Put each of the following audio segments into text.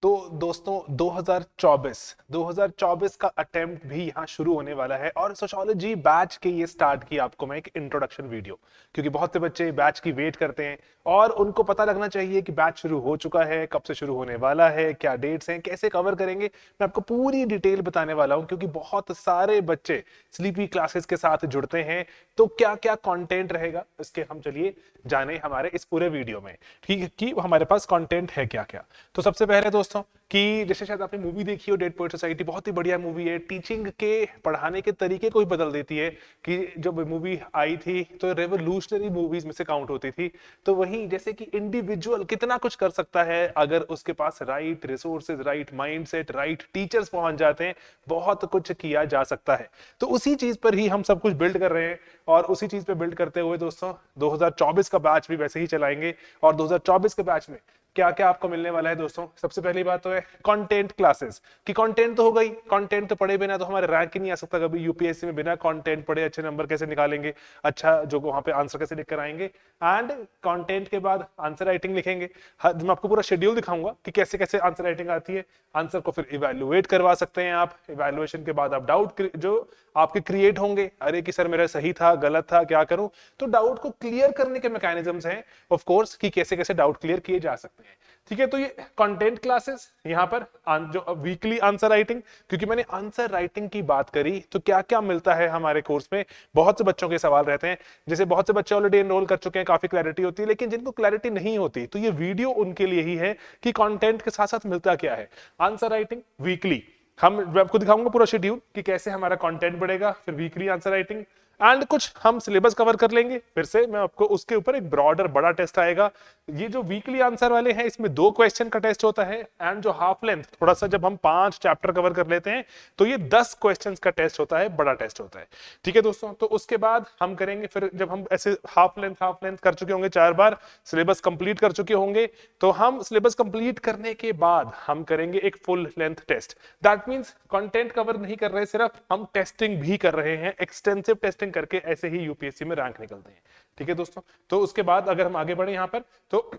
तो दोस्तों 2024 का अटेम्प्ट भी यहाँ शुरू होने वाला है और सोशियोलॉजी बैच के ये स्टार्ट की आपको मैं एक इंट्रोडक्शन वीडियो, क्योंकि बहुत से बच्चे बैच की वेट करते हैं और उनको पता लगना चाहिए कि बैच शुरू हो चुका है, कब से शुरू होने वाला है, क्या डेट्स हैं, कैसे कवर करेंगे। मैं आपको पूरी डिटेल बताने वाला हूँ क्योंकि बहुत सारे बच्चे स्लीपी क्लासेस के साथ जुड़ते हैं। तो क्या क्या कंटेंट रहेगा इसके हम चलिए जाने हमारे इस पूरे वीडियो में, ठीक है, कि हमारे पास कंटेंट है क्या क्या। तो सबसे पहले दोस्तों कि जैसे शायद आपने मूवी देखी हो डेड पोएट सोसाइटी, बहुत ही बढ़िया मूवी है, टीचिंग के पढ़ाने के तरीके को ही बदल देती है। कि जब मूवी आई थी तो रेवोल्यूशनरी मूवीज में से काउंट होती थी। तो वही जैसे कि इंडिविजुअल कितना कुछ कर सकता है अगर उसके पास right resources, right mindset, right teachers पहुंच जाते हैं, बहुत कुछ किया जा सकता है। तो उसी चीज पर ही हम सब कुछ बिल्ड कर रहे हैं और उसी चीज पे बिल्ड करते हुए दोस्तों 2024 का बैच भी वैसे ही चलाएंगे। और 2024 के बैच में क्या क्या आपको मिलने वाला है दोस्तों, सबसे पहली बात तो है कंटेंट क्लासेस। कि कंटेंट तो हो गई, कंटेंट तो पढ़े बिना तो हमारे रैंक ही नहीं आ सकता कभी यूपीएससी में। बिना कंटेंट पढ़े अच्छे नंबर कैसे निकालेंगे, अच्छा जो वहां पे आंसर कैसे लिख कर आएंगे। एंड कंटेंट के बाद आंसर राइटिंग लिखेंगे। मैं आपको पूरा शेड्यूल दिखाऊंगा कि कैसे कैसे आंसर राइटिंग आती है। आंसर को फिर इवेल्युएट करवा सकते हैं आप। इवेल्युएशन के बाद आप डाउट जो आपके क्रिएट होंगे, अरे कि सर मेरा सही था, गलत था, क्या करूं। तो डाउट को क्लियर करने के मैकेनिज्म्स हैं ऑफ कोर्स कि कैसे कैसे डाउट क्लियर किए जा सकते हैं। ठीक है, तो ये कंटेंट क्लासेस, यहाँ पर जो वीकली आंसर राइटिंग, क्योंकि मैंने आंसर राइटिंग की बात करी तो क्या क्या मिलता है हमारे कोर्स में। बहुत से बच्चों के सवाल रहते हैं, जैसे बहुत से बच्चे ऑलरेडी एनरोल कर चुके हैं, काफी क्लैरिटी होती है, लेकिन जिनको क्लैरिटी नहीं होती तो ये वीडियो उनके लिए ही है कि कंटेंट के साथ साथ मिलता क्या है। आंसर राइटिंग वीकली, मैं आपको दिखाऊंगा पूरा शेड्यूल कि कैसे हमारा कंटेंट बढ़ेगा, फिर वीकली आंसर राइटिंग एंड कुछ हम सिलेबस कवर कर लेंगे। फिर से मैं आपको उसके ऊपर एक ब्रॉडर बड़ा टेस्ट आएगा। ये जो वीकली आंसर वाले हैं इसमें 2 क्वेश्चन का टेस्ट होता है एंड जो हाफ लेंथ थोड़ा सा, जब हम 5 चैप्टर कवर कर लेते हैं तो ये 10 क्वेश्चन का टेस्ट होता है, बड़ा टेस्ट होता है। ठीक है दोस्तों, तो उसके बाद हम करेंगे फिर जब हम ऐसे हाफ लेंथ कर चुके होंगे 4 बार, सिलेबस कंप्लीट कर चुके होंगे, तो हम सिलेबस कंप्लीट करने के बाद हम करेंगे एक full length test. That means content cover नहीं कर रहे, सिर्फ हम टेस्टिंग भी कर रहे हैं, एक्सटेंसिव टेस्टिंग करके ऐसे ही यूपीएससी में रैंक निकलते हैं। ठीक है दोस्तों, तो उसके बाद अगर हम आगे बढ़े यहां पर, तो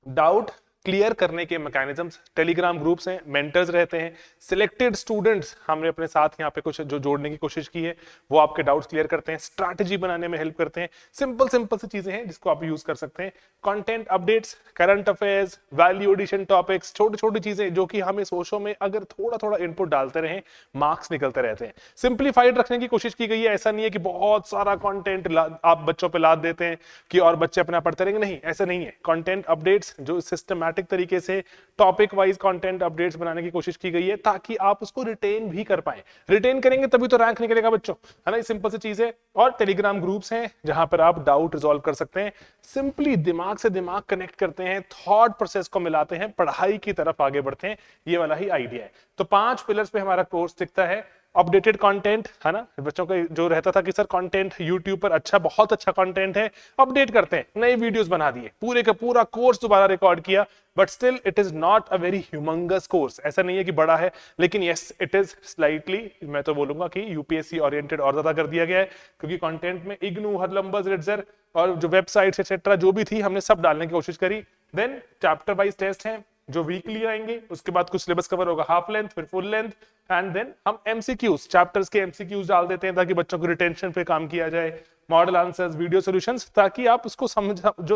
डाउट क्लियर करने के मैकेनिज्म्स, टेलीग्राम ग्रुप्स हैं, मेंटर्स रहते हैं, सिलेक्टेड स्टूडेंट्स हमने अपने साथ यहाँ पे कुछ जो जोड़ने की कोशिश की है, वो आपके डाउट्स क्लियर करते हैं, स्ट्रैटेजी बनाने में हेल्प करते हैं। सिंपल सिंपल सी चीजें हैं जिसको आप यूज कर सकते हैं। Content updates, current affairs, value addition topics, छोटी छोटी चीजें जो कि हमें सोशो में अगर थोड़ा थोड़ा इनपुट डालते रहे, मार्क्स निकलते रहते हैं। सिंप्लीफाइड रखने की कोशिश की गई है, ऐसा नहीं है कि बहुत सारा कंटेंट आप बच्चों पे लाद देते हैं कि और बच्चे अपना पढ़ते रहेंगे, नहीं ऐसा नहीं है। कंटेंट अपडेट्स जो सिस्टमैटिक तरीके से टॉपिक वाइज कंटेंट अपडेट्स बनाने की कोशिश की गई है ताकि आप उसको रिटेन भी कर पाए। रिटेन करेंगे तभी तो रैंक निकलेगा बच्चों, है ना। सिंपल सी चीज है। और टेलीग्राम ग्रुप्स हैं जहां पर आप डाउट रिजॉल्व कर सकते हैं, सिंपली दिमाग से दिमाग कनेक्ट करते हैं, थॉट प्रोसेस को मिलाते हैं, पढ़ाई की तरफ आगे बढ़ते हैं। ये वाला ही आइडिया है। तो 5 पिलर्स पे हमारा कोर्स दिखता है। अपडेटेड कंटेंट, है ना, बच्चों का जो रहता था कि सर कंटेंट यूट्यूब पर अच्छा, बहुत अच्छा कंटेंट है, अपडेट करते हैं, नए वीडियोस बना दिए, पूरे का पूरा कोर्स दोबारा रिकॉर्ड किया, but still it is not a very humongous course. ऐसा नहीं है कि बड़ा है, लेकिन यस इट इज स्लाइटली, मैं तो बोलूंगा कि यूपीएससी ओरिएंटेड और ज्यादा कर दिया गया है, क्योंकि कंटेंट में इग्नू, हरलंबस, रिट्जर और जो वेबसाइट्स एक्सेट्रा जो भी थी हमने सब डालने की कोशिश करी। देन चैप्टर वाइज टेस्ट हैं जो वीकली आएंगे, उसके बाद कुछ सिलेबस कवर होगा, हाफ लेंथ, फिर फुल लेंथ, एंड देन हम एमसीक्यूज, चैप्टर्स के एमसीक्यूज डाल देते हैं ताकि बच्चों को रिटेंशन पे काम किया जाए, मॉडल आंसर्स, वीडियो सॉल्यूशंस, ताकि आप उसको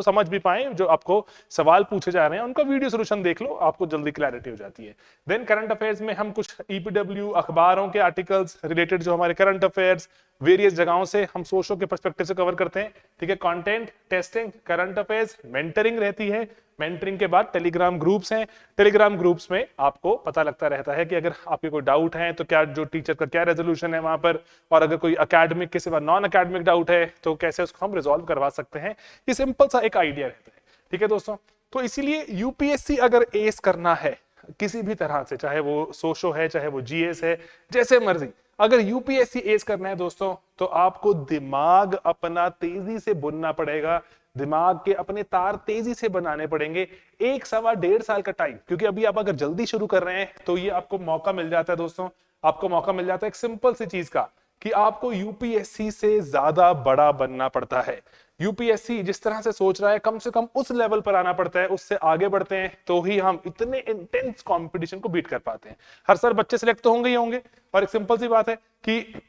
समझ भी पाए, जो आपको सवाल पूछे जा रहे हैं उनका वीडियो सॉल्यूशन देख लो, आपको जल्दी क्लैरिटी हो जाती है। देन करंट अफेयर्स में हम कुछ ईपीडब्ल्यू, अखबारों के आर्टिकल्स रिलेटेड जो हमारे करंट अफेयर्स वेरियस जगहों से हम सोशो के पर्सपेक्टिव से कवर करते हैं। ठीक है, content, testing, current affairs, mentoring रहती है। मेंटरिंग के बाद टेलीग्राम ग्रुप्स हैं। टेलीग्राम ग्रुप्स में आपको पता लगता रहता है कि अगर आपके कोई डाउट है तो क्या, जो टीचर का क्या रेजोल्यूशन है वहां पर, और अगर कोई एकेडमिक के सिवा नॉन एकेडमिक डाउट है तो कैसे उसको हम रिजॉल्व करवा सकते हैं। ये सिंपल सा एक आइडिया रहता है। ठीक है दोस्तों, तो इसीलिए यूपीएससी अगर एस करना है किसी भी तरह से, चाहे वो सोशो है, चाहे वो जीएस है, जैसे मर्जी, अगर यूपीएससी एस करना है दोस्तों, तो आपको दिमाग अपना तेजी से बुनना पड़ेगा, दिमाग के अपने तार तेजी से बनाने पड़ेंगे। 1-1.5 साल का टाइम, क्योंकि अभी आप अगर जल्दी शुरू कर रहे हैं तो ये आपको मौका मिल जाता है दोस्तों, आपको मौका मिल जाता है एक सिंपल सी चीज का कि आपको यूपीएससी से ज्यादा बड़ा बनना पड़ता है। यूपीएससी जिस तरह से सोच रहा है कम से कम उस लेवल पर आना पड़ता है, उससे आगे बढ़ते हैं तो ही हम इतने इंटेंस कंपटीशन को बीट कर पाते हैं। हर साल बच्चे सिलेक्ट तो होंगे ही होंगे, और एक सिंपल सी बात है कि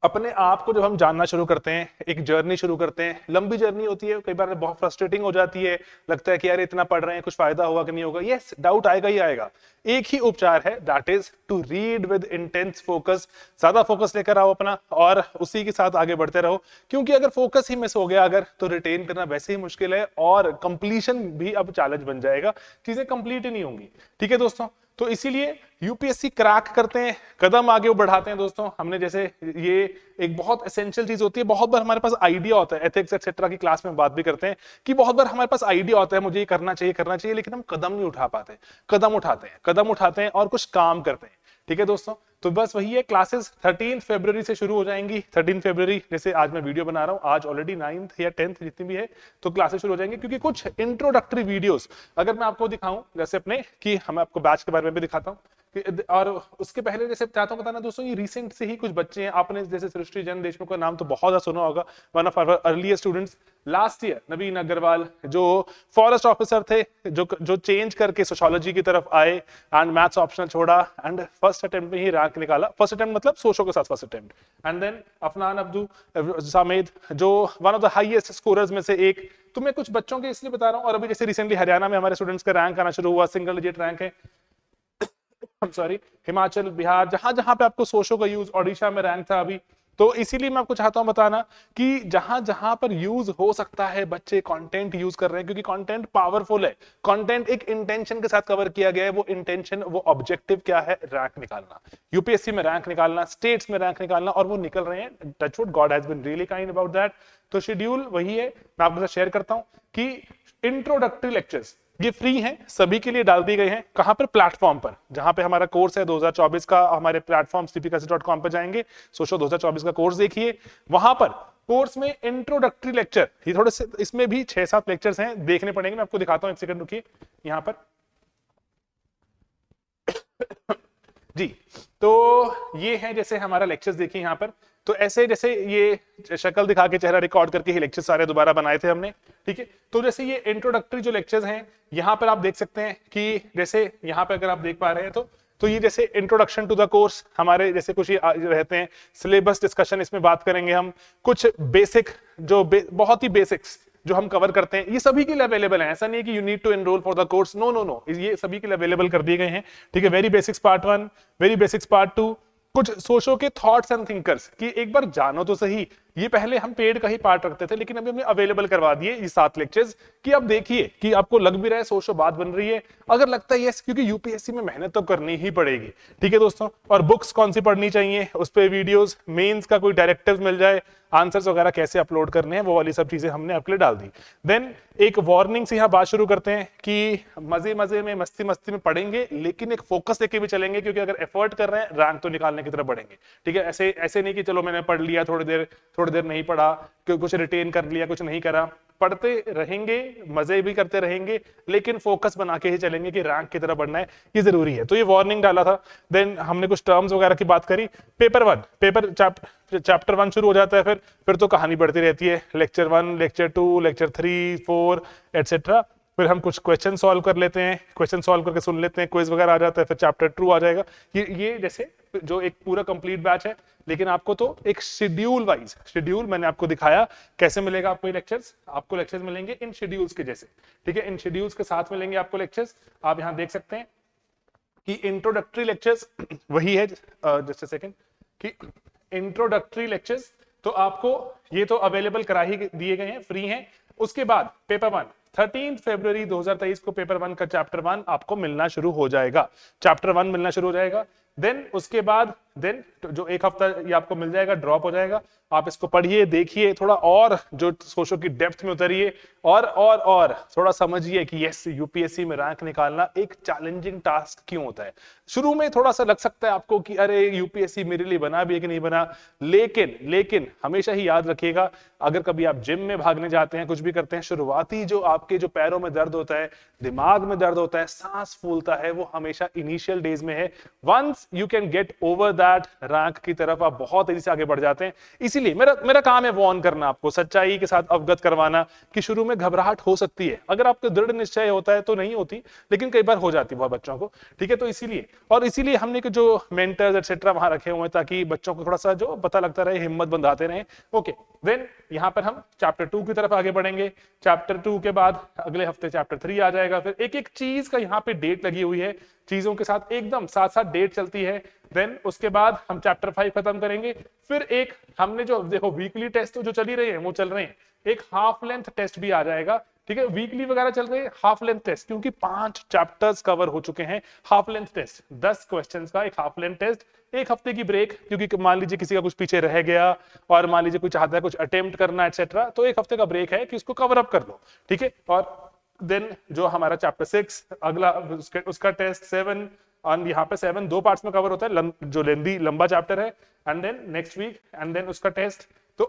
अपने आप को जब हम जानना शुरू करते हैं, एक जर्नी शुरू करते हैं, लंबी जर्नी होती है, कई बार बहुत फ्रस्ट्रेटिंग हो जाती है, लगता है कि यार इतना पढ़ रहे हैं कुछ फायदा होगा कि नहीं होगा। यस, डाउट आएगा ही आएगा। एक ही उपचार है, that is to read with intense focus. ज्यादा फोकस लेकर आओ अपना और उसी के साथ आगे बढ़ते रहो, क्योंकि अगर फोकस ही मिस हो गया अगर, तो रिटेन करना वैसे ही मुश्किल है और कंप्लीशन भी अब चैलेंज बन जाएगा, चीजें कंप्लीट ही नहीं होंगी। ठीक है दोस्तों, तो इसीलिए यूपीएससी क्रैक करते हैं, कदम आगे बढ़ाते हैं दोस्तों। हमने जैसे ये एक बहुत एसेंशियल चीज होती है, बहुत बार हमारे पास आइडिया होता है, एथिक्स एक्सेट्रा की क्लास में बात भी करते हैं कि बहुत बार हमारे पास आइडिया होता है मुझे ये करना चाहिए, लेकिन हम कदम नहीं उठा पाते। कदम उठाते हैं और कुछ काम करते हैं। ठीक है दोस्तों, तो बस वही है, क्लासेस 13 फरवरी से शुरू हो जाएंगी। 13 फरवरी जैसे आज मैं वीडियो बना रहा हूं, आज ऑलरेडी 9th या 10th जितनी भी है, तो क्लासेस शुरू हो जाएंगी। क्योंकि कुछ इंट्रोडक्टरी वीडियोस अगर मैं आपको दिखाऊं, जैसे अपने कि हम आपको बैच के बारे में भी दिखाता हूं, और उसके पहले जैसे चाहता हूं बताना दोस्तों, ये रिसेंट से ही कुछ बच्चे हैं, आपने जैसे सृष्टि जैन देशमुख का नाम तो बहुत ज्यादा सुना होगा, one of our earliest students last year. Naveen Agarwal जो फॉरेस्ट ऑफिसर थे, जो चेंज करके सोशियोलॉजी की तरफ आए एंड मैथ्स ऑप्शनल छोड़ा एंड फर्स्ट अटेम्प्ट में ही रैंक निकाला। फर्स्ट अटेम्प्ट मतलब सोशो के साथ first attempt. And then Afnan Abdu Samed जो one of the highest scorers में से एक। तो मैं कुछ बच्चों के इसलिए बता रहा हूं, और अभी जैसे रिसेंटली हरियाणा में हमारे स्टूडेंट्स का रैंक आना शुरू हुआ, सिंगल डिजिट रैंक है। सॉरी, हिमाचल, बिहार, जहां जहां पे आपको सोशो का यूज, ओडिशा में रैंक था अभी। तो इसीलिए मैं आपको चाहता हूं बताना कि जहां जहां पर यूज हो सकता है बच्चे कंटेंट यूज कर रहे हैं, क्योंकि कंटेंट पावरफुल है। कंटेंट एक इंटेंशन के साथ कवर किया गया है, वो इंटेंशन, वो ऑब्जेक्टिव क्या है? रैंक निकालना, यूपीएससी में रैंक निकालना, स्टेट्स में रैंक निकालना, और वो निकल रहे हैं। Touchwood, God has been really kind about that. तो शेड्यूल वही है, मैं आपके साथ शेयर करता हूं कि इंट्रोडक्टरी लेक्चर्स ये फ्री हैं, सभी के लिए डाल दिए गए हैं। कहां पर? प्लेटफॉर्म पर, जहां पे हमारा कोर्स है 2024 का, हमारे प्लेटफॉर्म cpkc.com पर जाएंगे, सोशो 2024 का कोर्स देखिए। वहां पर कोर्स में इंट्रोडक्टरी लेक्चर, ये थोड़े से, इसमें भी 6-7 लेक्चर्स हैं, देखने पड़ेंगे। मैं आपको दिखाता हूं, एक सेकंड रुकिए यहां पर। जी, तो ये है जैसे हमारा लेक्चर्स देखिए यहां पर। तो ऐसे जैसे ये शक्ल दिखा के चेहरा रिकॉर्ड करके ही लेक्चर सारे दोबारा बनाए थे हमने। ठीक है, तो जैसे ये इंट्रोडक्टरी जो लेक्चर्स हैं, यहां पर आप देख सकते हैं कि जैसे यहां पर अगर आप देख पा रहे हैं तो ये जैसे इंट्रोडक्शन टू द कोर्स, हमारे जैसे कुछ रहते हैं, सिलेबस डिस्कशन, इसमें बात करेंगे हम कुछ बेसिक, जो बहुत ही बेसिक्स जो हम कवर करते हैं, ये सभी के लिए अवेलेबल है। ऐसा नहीं है कि you need to enrol for the course, no no no, ये सभी के लिए अवेलेबल कर दिए गए हैं। ठीक है, very basics part 1, very basics part 2, कुछ सोशो के थॉट्स एंड थिंकर्स कि एक बार जानो तो सही। ये पहले हम पेड का ही पार्ट रखते थे, लेकिन अभी हमने अवेलेबल करवा दिए ये 7 लेक्चर्स कि अब देखिए कि आपको लग भी रहा है सोशो बात बन रही है। अगर लगता है यस, क्योंकि यूपीएससी में मेहनत तो करनी ही पड़ेगी। ठीक है दोस्तों, और बुक्स कौन सी पढ़नी चाहिए, उस पर वीडियोस, मेंस का कोई डायरेक्टिव्स मिल जाए, आंसर्स वगैरह कैसे अपलोड करने हैं, वो वाली सब चीजें हमने आपके लिए डाल दी। देन एक वार्निंग से यहाँ बात शुरू करते हैं कि मजे मजे में, मस्ती मस्ती में पढ़ेंगे, लेकिन एक फोकस लेके भी चलेंगे, क्योंकि अगर एफर्ट कर रहे हैं रैंक तो निकालने की तरफ बढ़ेंगे। ठीक है, ऐसे नहीं कि चलो मैंने पढ़ लिया, थोड़ी देर नहीं पढ़ा, कुछ रिटेन कर लिया, कुछ नहीं करा। पढ़ते रहेंगे, मजे भी करते रहेंगे, लेकिन फोकस बना के ही चलेंगे कि रैंक की तरफ बढ़ना है, ये जरूरी है। तो ये वार्निंग डाला था। देन हमने कुछ टर्म्स वगैरह की बात करी। पेपर चैप्टर 1 शुरू हो जाता है, फिर तो कहानी बढ़ती रहती है, लेक्चर 1, लेक्चर 2, लेक्चर 3, 4 एटसेट्रा। फिर हम कुछ क्वेश्चन सॉल्व कर लेते हैं, क्वेश्चन सॉल्व करके सुन लेते हैं, क्विज वगैरह आ जाता है, फिर चैप्टर 2 आ जाएगा। ये जैसे जो एक पूरा कंप्लीट बैच है, लेकिन आपको तो एक शेड्यूल वाइज, शेड्यूल मैंने आपको दिखाया कैसे मिलेगा आपको ये लेक्चर्स। आपको लेक्चर्स मिलेंगे इन शेड्यूल्स के जैसे। ठीक है, इन शेड्यूल्स के साथ मिलेंगे आपको लेक्चर्स। आप यहां देख सकते हैं कि इंट्रोडक्टरी लेक्चर्स वही है, जस्ट अ सेकंड, कि इंट्रोडक्टरी लेक्चर्स तो आपको ये तो अवेलेबल करा ही दिए गए हैं, फ्री हैं। उसके बाद पेपर 1 13 फरवरी 2023 को पेपर 1 का चैप्टर 1 आपको मिलना शुरू हो जाएगा। चैप्टर 1 मिलना शुरू हो जाएगा। देन उसके बाद जो एक हफ्ता ये आपको मिल जाएगा, ड्रॉप हो जाएगा। आप इसको पढ़िए, देखिए, थोड़ा और जो सोशो की डेप्थ में उतरिए, और थोड़ा समझिए कि यस, यूपीएससी में रैंक निकालना एक चैलेंजिंग टास्क क्यों होता है। शुरू में थोड़ा सा लग सकता है आपको कि अरे यूपीएससी मेरे लिए बना भी है कि नहीं बना, लेकिन हमेशा ही याद रखिएगा, अगर कभी आप जिम में भागने जाते हैं, कुछ भी करते हैं, शुरुआती जो आपके जो पैरों में दर्द होता है, दिमाग में दर्द होता है, सांस फूलता है, वो हमेशा इनिशियल डेज में है। Once you can get over that rank की तरफ आप बहुत तेजी से आगे बढ़ जाते हैं। इसीलिए मेरा काम है वार्न करना, आपको सच्चाई के साथ अवगत करवाना कि शुरू में घबराहट हो सकती है, अगर आपको दृढ़ निश्चय होता है तो नहीं होती, लेकिन कई बार हो जाती है बहुत बच्चों को, ठीक है। तो इसीलिए हमने जो मेंटर्स एक्सेट्रा वहां रखे हुए हैं ताकि बच्चों को थोड़ा सा जो पता लगता रहे, हिम्मत बंधाते रहे। ओके, देन यहाँ पर हम चैप्टर 2 की तरफ आगे बढ़ेंगे। चैप्टर 2 के बाद अगले हफ्ते चैप्टर 3 आ जाएगा। फिर एक एक चीज का यहाँ पे डेट लगी हुई है, चीजों के साथ एकदम साथ साथ डेट चलती है। देन उसके बाद हम चैप्टर 5 खत्म करेंगे। फिर एक हमने जो देखो वीकली टेस्ट तो जो चल ही रहे हैं वो चल रहे हैं, एक हाफ लेंथ टेस्ट भी आ जाएगा, ठीक है। वीकली वगैरह चल रहे हैं, हाफ लेंथ टेस्ट, क्योंकि 5 चैप्टर्स कवर हो चुके हैं। हाफ लेंथ टेस्ट 10 क्वेश्चंस का एक हाफ लेंथ टेस्ट, एक हफ्ते की ब्रेक, क्योंकि मान लीजिए किसी का कुछ पीछे रह गया और मान लीजिए कोई चाहता है कुछ अटेम्प्ट करना एक्सेट्रा, तो एक हफ्ते का ब्रेक है कि उसको कवर अप कर लो, ठीक है। और देन जो हमारा चैप्टर 6 अगला उसका टेस्ट 7, और यहाँ पे 7 2 पार्ट्स में कवर होता है, जो लेंदी लंबा चैप्टर है। And then next week and then उसका टेस्ट, तो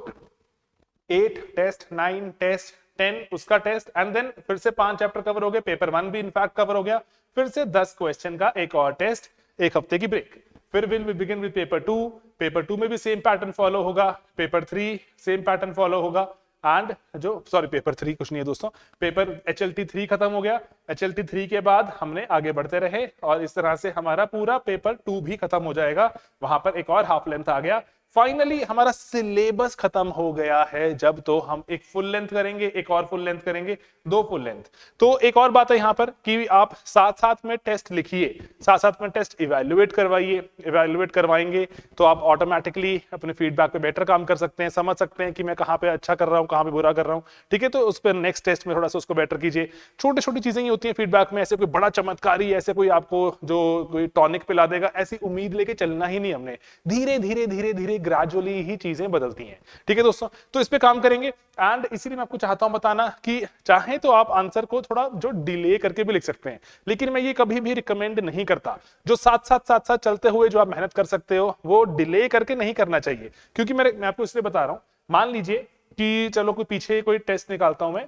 8 टेस्ट, 9 टेस्ट, 10 उसका टेस्ट, एंड देन फिर से 5 चैप्टर कवर हो गए, पेपर 1 भी इनफैक्ट कवर हो गया, फिर से 10 क्वेश्चन का एक और टेस्ट, एक हफ्ते की ब्रेक। फिर will we begin with paper 2। Paper 2 में भी सेम पैटर्न फॉलो होगा, पेपर 3 सेम पैटर्न फॉलो होगा, एंड पेपर 3 कुछ नहीं है दोस्तों, पेपर HLT 3 खत्म हो गया। HLT 3 के बाद हमने आगे बढ़ते रहे और इस तरह से हमारा पूरा पेपर 2 भी खत्म हो जाएगा। वहां पर एक और हाफ लेंथ आ गया। फाइनली हमारा सिलेबस खत्म हो गया है। जब तो हम एक फुल लेंथ करेंगे, एक और फुल लेंथ करेंगे, 2 फुल लेंथ। तो एक और बात है यहाँ पर कि आप साथ साथ में टेस्ट लिखिए, साथ साथ में टेस्ट इवैल्यूएट करवाइए। इवैल्यूएट करवाएंगे तो आप ऑटोमेटिकली अपने फीडबैक पे बेटर काम कर सकते हैं, समझ सकते हैं कि मैं कहाँ पे अच्छा कर रहा हूँ, कहाँ पे बुरा कर रहा हूँ, ठीक है। तो उस पर नेक्स्ट टेस्ट में थोड़ा सा उसको बेटर कीजिए। छोटी छोटी चीजें ही होती हैं फीडबैक में, ऐसे कोई बड़ा चमत्कारी, ऐसे कोई आपको जो कोई टॉनिक पिला देगा, ऐसी उम्मीद लेके चलना ही नहीं हमने। धीरे धीरे धीरे धीरे ग्रेजुअली ही चीजें बदलती हैं, ठीक है दोस्तों। तो इस पे काम करेंगे। एंड इसीलिए मैं आपको चाहता हूं बताना कि चाहे तो आप आंसर को थोड़ा जो डिले करके भी लिख सकते हैं, लेकिन मैं ये कभी भी रिकमेंड नहीं करता। जो साथ साथ चलते हुए जो आप मेहनत कर सकते हो वो डिले करके नहीं करना चाहिए, क्योंकि मैं आपको इसलिए बता रहा हूं, मान लीजिए कि चलो कोई पीछे कोई टेस्ट निकालता हूं मैं,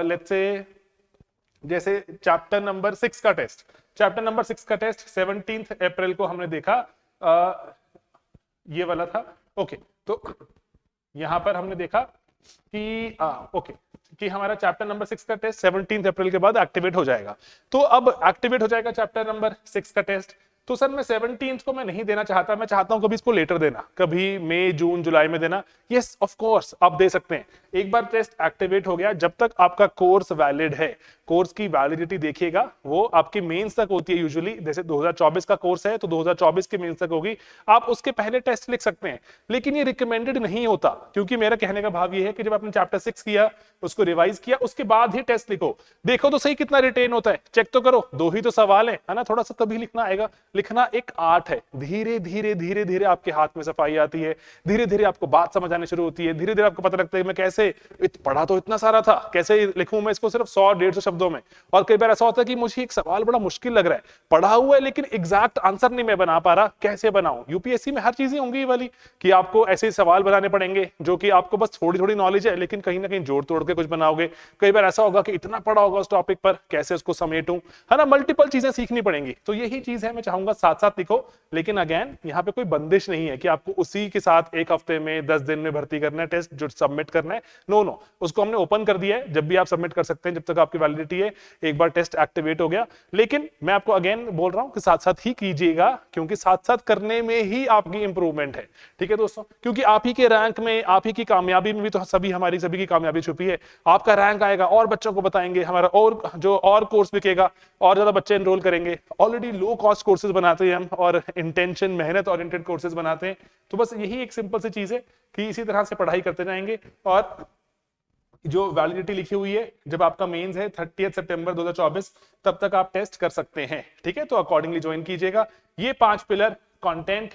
लेट्स से जैसे चैप्टर नंबर 6 का टेस्ट, चैप्टर नंबर 6 का टेस्ट 17 अप्रैल को हमने देखा, ये वाला था। ओके, तो यहां पर हमने देखा कि ओके कि हमारा चैप्टर नंबर 6 का टेस्ट 17 अप्रैल के बाद एक्टिवेट हो जाएगा। तो अब एक्टिवेट हो जाएगा चैप्टर नंबर 6 का टेस्ट। तो सर मैं 17 को मैं नहीं देना चाहता, मैं चाहता हूं कभी इसको लेटर देना, कभी मई जून जुलाई में देना। यस ऑफ कोर्स आप दे सकते हैं। एक बार टेस्ट एक्टिवेट हो गया, जब तक आपका कोर्स वैलिड है, कोर्स की वैलिडिटी देखिएगा वो आपकी मेंस तक होती है यूजुअली। जैसे 2024 का कोर्स है तो 2024 के मेंस तक होगी, आप उसके पहले टेस्ट लिख सकते हैं, लेकिन ये रिकमेंडेड नहीं होता। क्योंकि मेरा कहने का भाव ये है कि जब आपने चैप्टर 6 किया, उसको रिवाइज किया, उसके बाद ही टेस्ट लिखो। देखो तो सही कितना रिटेन होता है, चेक तो करो। 2 ही तो सवाल है ना, थोड़ा सा तभी लिखना आएगा। लिखना एक आर्ट है। धीरे धीरे धीरे धीरे आपके हाथ में सफाई आती है, धीरे धीरे आपको बात समझ आनी शुरू होती है, धीरे धीरे आपको पता लगता है मैं कैसे पढ़ा तो इतना सारा था, कैसे लिखूं मैं इसको सिर्फ 100-150 शब्दों में। और कई बार ऐसा होता है कि मुझे एक सवाल बड़ा मुश्किल लग रहा है, पढ़ा हुआ है लेकिन एग्जैक्ट आंसर नहीं मैं बना पा रहा, कैसे बनाऊं। यूपीएससी में हर चीजें होंगी ये वाली कि आपको ऐसे सवाल बनाने पड़ेंगे जो कि आपको बस थोड़ी थोड़ी नॉलेज है, लेकिन कहीं ना कहीं जोड़ तोड़ के कुछ बनाओगे। कई बार ऐसा होगा कि इतना पढ़ा होगा उस टॉपिक पर, कैसे उसको समेटूं, है ना। मल्टीपल चीजें सीखनी पड़ेंगी। तो यही चीज है, मैं चाहूंगा साथ साथ लिखो, लेकिन अगेन यहाँ पे कोई बंदिश नहीं है कि आपको उसी के साथ एक हफ्ते में 10 दिन में भर्ती करना है टेस्ट जो सबमिट करना है। नो, उसको हमने ओपन कर दिया है, जब भी आप सबमिट कर सकते हैं, जब तक आपकी वैलिडिटी है। एक बार टेस्ट एक्टिवेट हो गया, लेकिन मैं आपको अगेन बोल रहा हूं कि साथ साथ ही कीजिएगा, क्योंकि साथ साथ करने में ही आपकी इंप्रूवमेंट है, ठीक है दोस्तों। क्योंकि आप ही के रैंक में, आप ही की कामयाबी में भी तो हमारी सभी की कामयाबी छुपी है। आपका रैंक आएगा और बच्चों को बताएंगे, हमारा और कोर्स बिकेगा, और ज्यादा बच्चे एनरोल करेंगे। ऑलरेडी लो कॉस्ट कोर्सेज बनाते हैं हम, और इंटेंशन मेहनत ओरिएंटेड कोर्सेज बनाते हैं। तो बस यही एक सिंपल सी चीज है कि इसी तरह से पढ़ाई करते जाएंगे। और जो वैलिडिटी लिखी हुई है, जब आपका मेंस है 30 सितंबर 2024, तब तक आप टेस्ट कर सकते हैं, ठीक है। तो अकॉर्डिंगली ज्वाइन कीजिएगा। ये 5 pillar, content,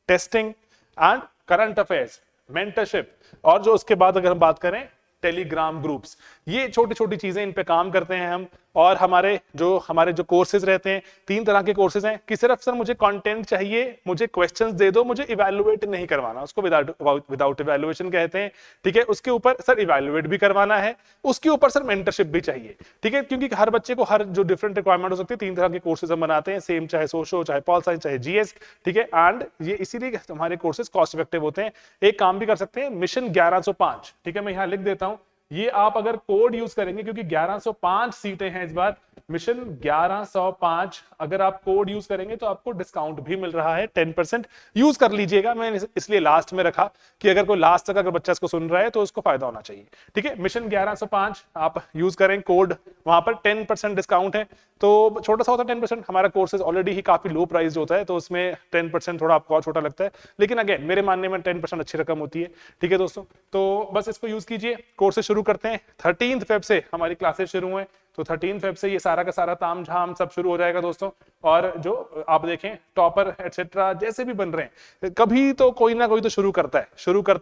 testing and current affairs, mentorship, और जो उसके बाद अगर हम बात करें टेलीग्राम ग्रुप्स, ये छोटी छोटी चीजें, इन पे काम करते हैं हम। और हमारे जो कोर्सेज रहते हैं, 3 तरह के कोर्सेज हैं कि सिर्फ सर मुझे कंटेंट चाहिए, मुझे क्वेश्चंस दे दो, मुझे इवैल्यूएट नहीं करवाना, उसको विदाउट इवैल्यूएशन कहते हैं। ठीक है, उसके ऊपर सर इवैल्यूएट भी करवाना है, उसके ऊपर सर मेंटरशिप भी चाहिए। ठीक है, क्योंकि हर बच्चे को हर जो डिफरेंट रिक्वायरमेंट हो सकती है, 3 तरह के कोर्सेज हम बनाते हैं, सेम चाहे सोशो, चाहे पॉल साइंस, चाहे जीएस। ठीक है, एंड ये इसीलिए हमारे कोर्सेज कॉस्ट इफेक्टिव होते हैं। एक काम भी कर सकते हैं, मिशन 1105। ठीक है, मैं यहां लिख देता हूं, ये आप अगर कोड यूज करेंगे, क्योंकि 1105 सीटें हैं इस बार, मिशन 1105, अगर आप कोड यूज करेंगे तो आपको डिस्काउंट भी मिल रहा है 10%। यूज कर लीजिएगा, मैंने इसलिए लास्ट में रखा कि अगर कोई लास्ट तक अगर बच्चा इसको सुन रहा है तो उसको फायदा होना चाहिए। ठीक है, मिशन 1105 आप यूज करें कोड, वहां पर 10% डिस्काउंट है। तो छोटा सा होता है 10%, हमारा कोर्सेज ऑलरेडी ही काफी लो प्राइस होता है, तो उसमें 10% थोड़ा आपको और छोटा लगता है, लेकिन अगेन मेरे मानने में 10% अच्छी रकम होती है। ठीक है दोस्तों, तो बस इसको यूज कीजिए। कोर्सेज शुरू करते हैं, 13 फेब से हमारी क्लासेस शुरू हैं, तो 13 फेब से ये सारा का सारा ताम झाम सब शुरू हो जाएगा दोस्तों। और जो आप देखें टॉपर एटसेट्रा जैसे भी बन रहे हैं, कभी तो कोई ना कोई तो शुरू करता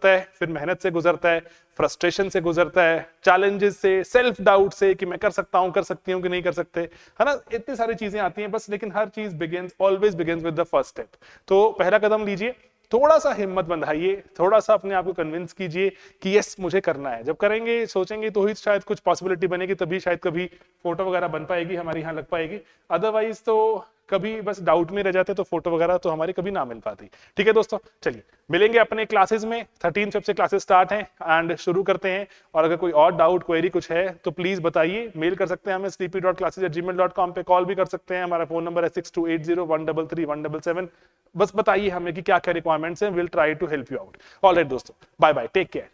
है, फिर मेहनत से गुजरता है, फ्रस्ट्रेशन से गुजरता है, चैलेंजेस से, सेल्फ डाउट से कि मैं कर सकता हूं, कर सकती हूँ कि नहीं कर सकते, है ना, इतनी सारी चीजें आती हैं बस। लेकिन हर चीज always begins with the first step. तो पहला कदम लीजिए, थोड़ा सा हिम्मत बंधाइए, थोड़ा सा अपने आप को कन्विंस कीजिए कि यस मुझे करना है। जब करेंगे, सोचेंगे, तो ही शायद कुछ पॉसिबिलिटी बनेगी, तभी शायद कभी फोटो वगैरह बन पाएगी, हमारे यहाँ लग पाएगी। अदरवाइज तो कभी बस डाउट में रह जाते तो फोटो वगैरह तो हमारी कभी ना मिल पाती। ठीक है दोस्तों, चलिए मिलेंगे अपने क्लासेस में। 13 फेब से क्लासेस स्टार्ट हैं एंड शुरू करते हैं। और अगर कोई और डाउट क्वेरी कुछ है तो प्लीज बताइए, मेल कर सकते हैं हमें sleepy.classes@gmail.com पे, कॉल भी कर सकते हैं, हमारा फोन नंबर है 6280133177। बस बताइए हमें कि क्या क्या रिक्वायरमेंट्स हैं, will try to help you out. Alright दोस्तों, बाय बाय, टेक केयर।